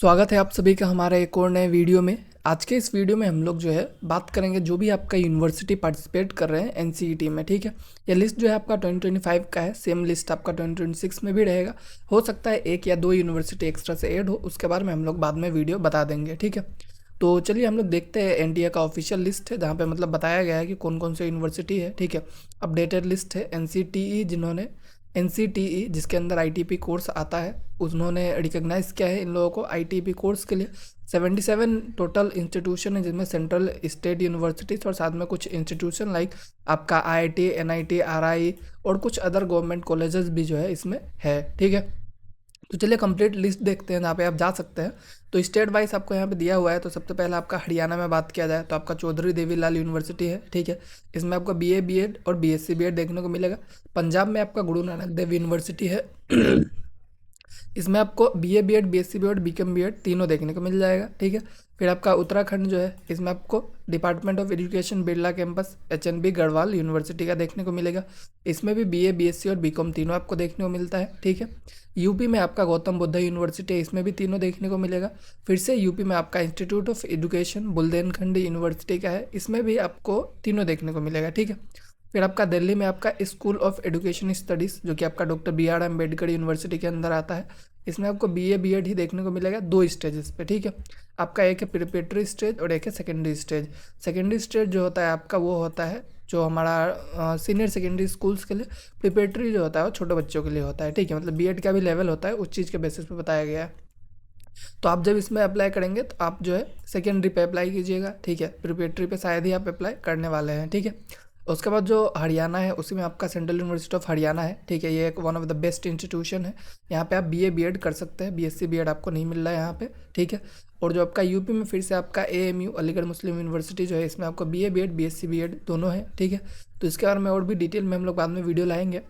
स्वागत है आप सभी का हमारे एक और नए वीडियो में। आज के इस वीडियो में हम लोग जो है बात करेंगे जो भी आपका यूनिवर्सिटी पार्टिसिपेट कर रहे हैं एनसीईटी में। ठीक है, ये लिस्ट जो है आपका 2025 का है। सेम लिस्ट आपका 2026 में भी रहेगा। हो सकता है एक या दो यूनिवर्सिटी एक्स्ट्रा से ऐड हो, उसके बारे में हम लोग बाद में वीडियो बता देंगे। ठीक है, तो चलिए हम लोग देखते हैं। एनटीए का ऑफिशियल लिस्ट है जहाँ पे मतलब बताया गया है कि कौन कौन से यूनिवर्सिटी है। ठीक है, अपडेटेड लिस्ट है। एनसीटीई जिसके अंदर आईटीपी कोर्स आता है, उन्होंने रिकग्नाइज किया है इन लोगों को आईटीपी कोर्स के लिए। 77 टोटल इंस्टीट्यूशन है, जिसमें सेंट्रल स्टेट यूनिवर्सिटीज और साथ में कुछ इंस्टीट्यूशन लाइक आपका आईआईटी, एनआईटी, आरआई और कुछ अदर गवर्नमेंट कॉलेजेस भी जो है इसमें है। ठीक है, तो चलिए कंप्लीट लिस्ट देखते हैं जहाँ पे आप जा सकते हैं। तो स्टेट वाइज आपको यहाँ पे दिया हुआ है। तो सबसे पहले आपका हरियाणा में बात किया जाए तो आपका चौधरी देवीलाल यूनिवर्सिटी है। ठीक है, इसमें आपको बीए, बीएड और बीएससी बीएड देखने को मिलेगा। पंजाब में आपका गुरु नानक देव यूनिवर्सिटी है। इसमें आपको BA BEd, BSc BEd, BCom BEd तीनों देखने को मिल जाएगा। ठीक है, फिर आपका उत्तराखंड जो है, इसमें आपको department of education Birla campus HNB Garhwal university का देखने को मिलेगा। इसमें भी बीए, बीएससी और बीकॉम तीनों आपको देखने को मिलता है। ठीक है, यूपी में आपका गौतम बुद्ध यूनिवर्सिटी है, इसमें भी तीनों देखने को मिलेगा। फिर से यूपी में आपका institute of education Bundelkhand university का है, इसमें भी आपको तीनों देखने को मिलेगा। ठीक है, फिर आपका दिल्ली में आपका स्कूल ऑफ एजुकेशन स्टडीज़ जो कि आपका doctor B R Ambedkar university के अंदर आता है, इसमें आपको बीए बीएड ही देखने को मिलेगा दो स्टेजेस पे। ठीक है, आपका एक है प्रिपरेटरी स्टेज और एक है सेकेंडरी स्टेज। सेकेंडरी स्टेज जो होता है आपका वो होता है जो हमारा सीनियर सेकेंडरी स्कूल्स के लिए। प्रिपरेटरी जो होता है वो छोटे बच्चों के लिए होता है। ठीक है, मतलब बीएड का भी लेवल होता है, उस चीज़ के बेसिस पे बताया गया है। तो आप जब इसमें अप्लाई करेंगे तो आप जो है सेकेंडरी पे अप्लाई कीजिएगा। ठीक है, प्रिपरेटरी पे शायद ही आप अप्लाई करने वाले हैं। ठीक है, उसके बाद जो हरियाणा है उसी में आपका सेंट्रल यूनिवर्सिटी ऑफ हरियाणा है। ठीक है, ये एक one of the best institution है। यहाँ पे आप बीए बीएड कर सकते हैं, बीएससी बीएड आपको नहीं मिल रहा है यहाँ पे। ठीक है, और जो आपका यूपी में फिर से आपका एएमयू अलीगढ़ मुस्लिम यूनिवर्सिटी जो है, इसमें आपको बीए बीएड, बीएससी बीएड दोनों है। ठीक है, तो इसके बारे में और भी डिटेल में हम लोग बाद में वीडियो लाएंगे।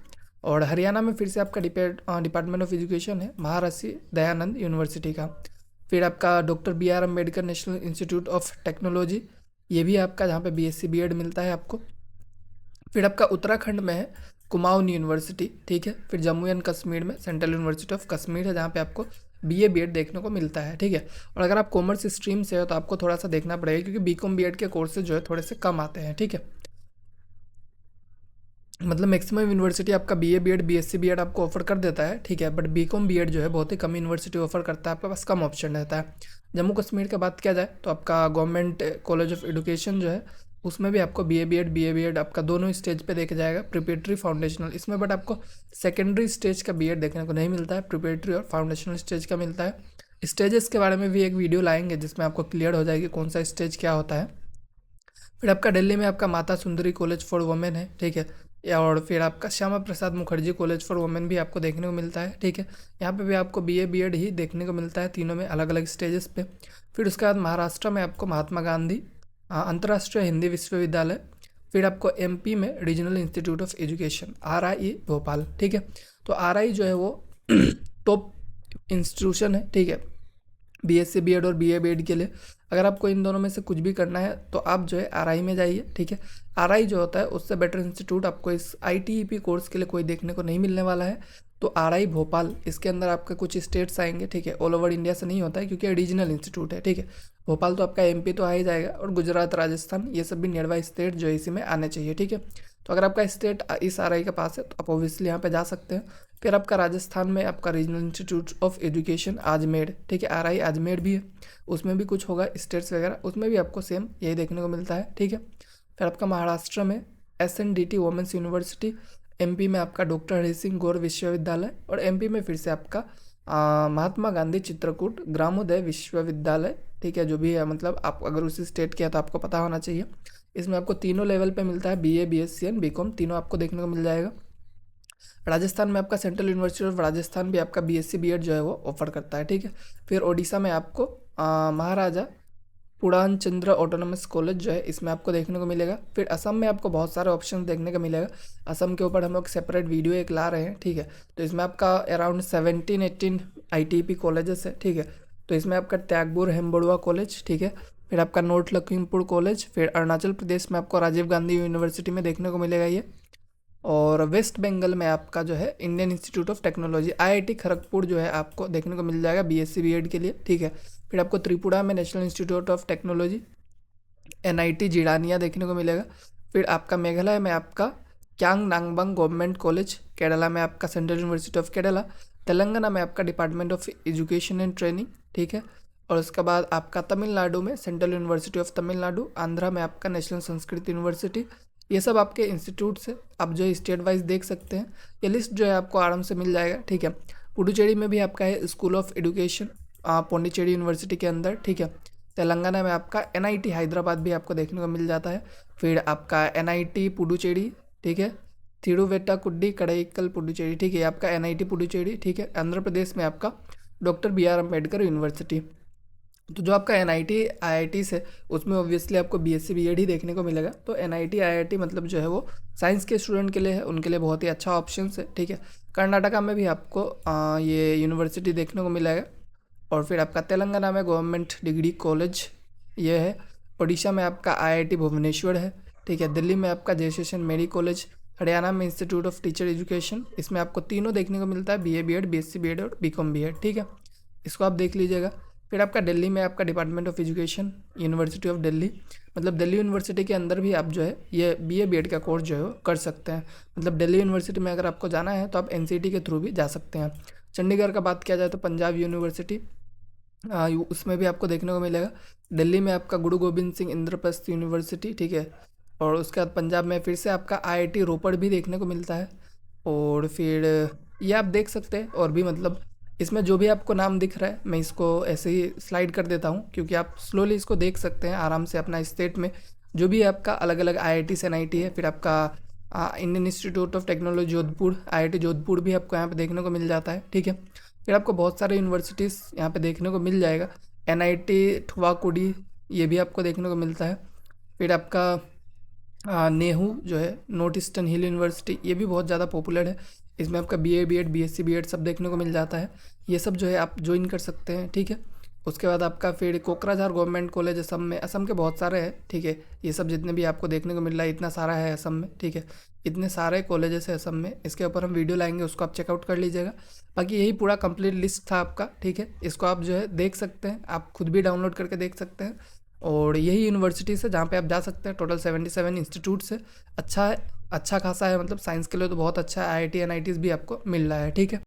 और हरियाणा में फिर से आपका डिपार्टमेंट ऑफ एजुकेशन है महर्षि दयानंद यूनिवर्सिटी का। फिर आपका doctor B R Ambedkar national institute of technology, ये भी आपका जहाँ पे बीएससी बीएड मिलता है आपको। फिर आपका उत्तराखंड में है कुमाऊन यूनिवर्सिटी। ठीक है, फिर जम्मू एंड कश्मीर में सेंट्रल यूनिवर्सिटी ऑफ कश्मीर है, जहाँ पे आपको बीए बीएड देखने को मिलता है। ठीक है, और अगर आप कॉमर्स स्ट्रीम से हो तो आपको थोड़ा सा देखना पड़ेगा, क्योंकि बीकॉम बीएड के कोर्सेज जो है थोड़े से कम आते हैं। ठीक है, मतलब मैक्सिमम यूनिवर्सिटी आपका बीए बीएड, बीएससी बीएड आपको ऑफर कर देता है। ठीक है, बट बीकॉम बीएड जो है बहुत ही कम यूनिवर्सिटी ऑफर करता है, आपके पास कम ऑप्शन रहता है। जम्मू कश्मीर की बात किया जाए तो आपका गवर्नमेंट कॉलेज ऑफ एजुकेशन जो है, उसमें भी आपको बीए बीएड आपका दोनों स्टेज पे देखा जाएगा, प्रिपरेटरी फाउंडेशनल इसमें। बट आपको सेकेंडरी स्टेज का बीएड देखने को नहीं मिलता है, प्रिपरेटरी और फाउंडेशनल स्टेज का मिलता है। स्टेजेस के बारे में भी एक वीडियो लाएंगे जिसमें आपको क्लियर हो जाएगी कौन सा स्टेज क्या होता है। फिर आपका दिल्ली में आपका Mata Sundari college for women है। ठीक है, और फिर आपका Shyama Prasad Mukherjee college for women भी आपको देखने को मिलता है। ठीक है, यहाँ पे भी आपको बीए बीएड ही देखने को मिलता है, तीनों में अलग अलग स्टेजेस पे। फिर उसके बाद महाराष्ट्र में आपको महात्मा गांधी अंतर्राष्ट्रीय हिंदी विश्वविद्यालय। फिर आपको एमपी में regional institute of education RI Bhopal. ठीक है, तो आरआई जो है वो टॉप इंस्टीट्यूशन है। ठीक है, बीएससी बीएड और बीए बीएड के लिए। अगर आपको इन दोनों में से कुछ भी करना है तो आप जो है आरआई में जाइए। ठीक है, आरआई जो होता है उससे बेटर इंस्टीट्यूट आपको इस आईटीईपी कोर्स के लिए कोई देखने को नहीं मिलने वाला है। तो आरआई भोपाल, इसके अंदर आपके कुछ स्टेट्स आएंगे। ठीक है, ऑल ओवर इंडिया से नहीं होता है क्योंकि रीजनल इंस्टीट्यूट है। ठीक है, भोपाल तो आपका एमपी तो आ ही जाएगा, और गुजरात, राजस्थान ये सब भी नियर बाई स्टेट जो है इसी में आने चाहिए। ठीक है, तो अगर आपका स्टेट इस आरआई के पास है तो आप ऑब्वियसली यहाँ पे जा सकते हैं। फिर आपका राजस्थान में आपका regional institute of education Ajmer. ठीक है, आरआई अजमेर भी है, उसमें भी कुछ होगा स्टेट्स वगैरह, उसमें भी आपको सेम यही देखने को मिलता है। ठीक है, फिर आपका महाराष्ट्र में एसएनडीटी वुमेंस यूनिवर्सिटी। एमपी में आपका डॉक्टर हरि सिंह गौर विश्वविद्यालय, और एमपी में फिर से आपका महात्मा गांधी चित्रकूट ग्रामोदय विश्वविद्यालय। ठीक है, जो भी है मतलब आप अगर उसी स्टेट के हैं तो आपको पता होना चाहिए। इसमें आपको तीनों लेवल पे मिलता है, बीए बीएससी एंड बीकॉम तीनों आपको देखने को मिल जाएगा। राजस्थान में आपका सेंट्रल यूनिवर्सिटी ऑफ राजस्थान भी आपका बीएससी बीएड जो है वो ऑफर करता है। ठीक है, फिर ओडिशा में आपको महाराजा पुरान चंद्र ऑटोनमस कॉलेज जो है, इसमें आपको देखने को मिलेगा। फिर असम में आपको बहुत सारे ऑप्शन देखने को मिलेगा। असम के ऊपर हम लोग सेपरेट वीडियो एक ला रहे हैं। ठीक है, तो इसमें आपका अराउंड 17-18 आईटीपी कॉलेजेस है। ठीक है, तो इसमें आपका त्यागपुर हेम्बड़ुआ कॉलेज। ठीक है, फिर आपका नॉर्थ लखीमपुर कॉलेज। फिर अरुणाचल प्रदेश में आपको राजीव गांधी यूनिवर्सिटी में देखने को मिलेगा ये। और वेस्ट बंगाल में आपका जो है Indian institute of technology IIT Kharagpur जो है आपको देखने को मिल जाएगा BSc BEd के लिए, ठीक है। फिर आपको त्रिपुरा में national institute of technology NIT जिडानिया देखने को मिलेगा। फिर आपका मेघालय में आपका क्यांग नांगबंग गवर्नमेंट कॉलेज, केरला में आपका central university of Kerala, Telangana में आपका department of education and training, ठीक है। और उसके बाद आपका तमिलनाडु में central university of Tamil Nadu, Andhra में आपका नेशनल संस्कृत यूनिवर्सिटी। ये सब आपके इंस्टीट्यूट्स है, आप जो स्टेट वाइज देख सकते हैं। ये लिस्ट जो है आपको आराम से मिल जाएगा, ठीक है। पुडुचेरी में भी आपका है school of education Pondicherry university के अंदर, ठीक है। तेलंगाना में आपका NIT हैदराबाद भी आपको देखने को मिल जाता है। फिर आपका NIT पुडुचेरी, ठीक है। थिरुवेट्टाकुडी कड़ईकल पुडुचेरी, ठीक है, आपका NIT पुडुचेरी, ठीक है। आंध्र प्रदेश में आपका डॉक्टर BR अम्बेडकर यूनिवर्सिटी। तो जो आपका NIT IIT है उसमें ऑब्वियसली आपको BSc BEd ही देखने को मिलेगा। तो NIT IIT मतलब जो है वो साइंस के स्टूडेंट के लिए है, उनके लिए बहुत ही अच्छा ऑप्शन है, ठीक है। कर्नाटका में भी आपको ये यूनिवर्सिटी देखने को मिलेगा। और फिर आपका तेलंगाना में गवर्नमेंट डिग्री कॉलेज ये है। उड़ीसा में आपका IIT भुवनेश्वर है, ठीक है। दिल्ली में आपका जयशेषन मेरी कॉलेज, हरियाणा में इंस्टीट्यूट ऑफ टीचर एजुकेशन, इसमें आपको तीनों देखने को मिलता है, BA BEd BSc BEd और BCom BEd, ठीक है। इसको आप देख लीजिएगा। फिर आपका दिल्ली में आपका department of education university of Delhi, मतलब दिल्ली यूनिवर्सिटी के अंदर भी आप जो है ये BA BEd का कोर्स जो है वो कर सकते हैं। मतलब दिल्ली यूनिवर्सिटी में अगर आपको जाना है तो आप NCT के थ्रू भी जा सकते हैं। चंडीगढ़ का बात किया जाए तो पंजाब यूनिवर्सिटी, उसमें भी आपको देखने को मिलेगा। दिल्ली में आपका गुरु गोबिंद सिंह इंद्रप्रस्थ यूनिवर्सिटी, ठीक है। और उसके बाद पंजाब में फिर से आपका IIT रोपड़ भी देखने को मिलता है। और फिर ये आप देख सकते हैं और भी, मतलब इसमें जो भी आपको नाम दिख रहा है मैं इसको ऐसे ही स्लाइड कर देता हूँ, क्योंकि आप स्लोली इसको देख सकते हैं आराम से अपना स्टेट में जो भी आपका अलग अलग IIT से NIT है। फिर आपका Indian institute of technology Jodhpur IIT Jodhpur भी आपको यहाँ पे देखने को मिल जाता है, ठीक है। फिर आपको बहुत सारे यूनिवर्सिटीज़ यहाँ पे देखने को मिल जाएगा। NIT ठुआकुडी ये भी आपको देखने को मिलता है। फिर आपका नेहरू जो है नॉर्थ ईस्टर्न हिल यूनिवर्सिटी, ये भी बहुत ज़्यादा पॉपुलर है। इसमें आपका BA BEd BSc BEd सब देखने को मिल जाता है। ये सब जो है आप ज्वाइन कर सकते हैं, ठीक है। उसके बाद आपका फिर कोकराझार गवर्नमेंट कॉलेज असम में, असम के बहुत सारे हैं, ठीक है। ये सब जितने भी आपको देखने को मिल रहा है इतना सारा है असम में, ठीक है। इतने सारे कॉलेजेस है असम में, इसके ऊपर हम वीडियो लाएंगे, उसको आप चेकआउट कर लीजिएगा। बाकी यही पूरा कंप्लीट लिस्ट था आपका, ठीक है। इसको आप जो है देख सकते हैं, आप खुद भी डाउनलोड करके देख सकते हैं। और यही यूनिवर्सिटी से जहाँ पे आप जा सकते हैं, टोटल 77 इंस्टीट्यूट से। अच्छा है, अच्छा खासा है, मतलब साइंस के लिए तो बहुत अच्छा है। IIT NITs भी आपको मिल रहा है, ठीक है।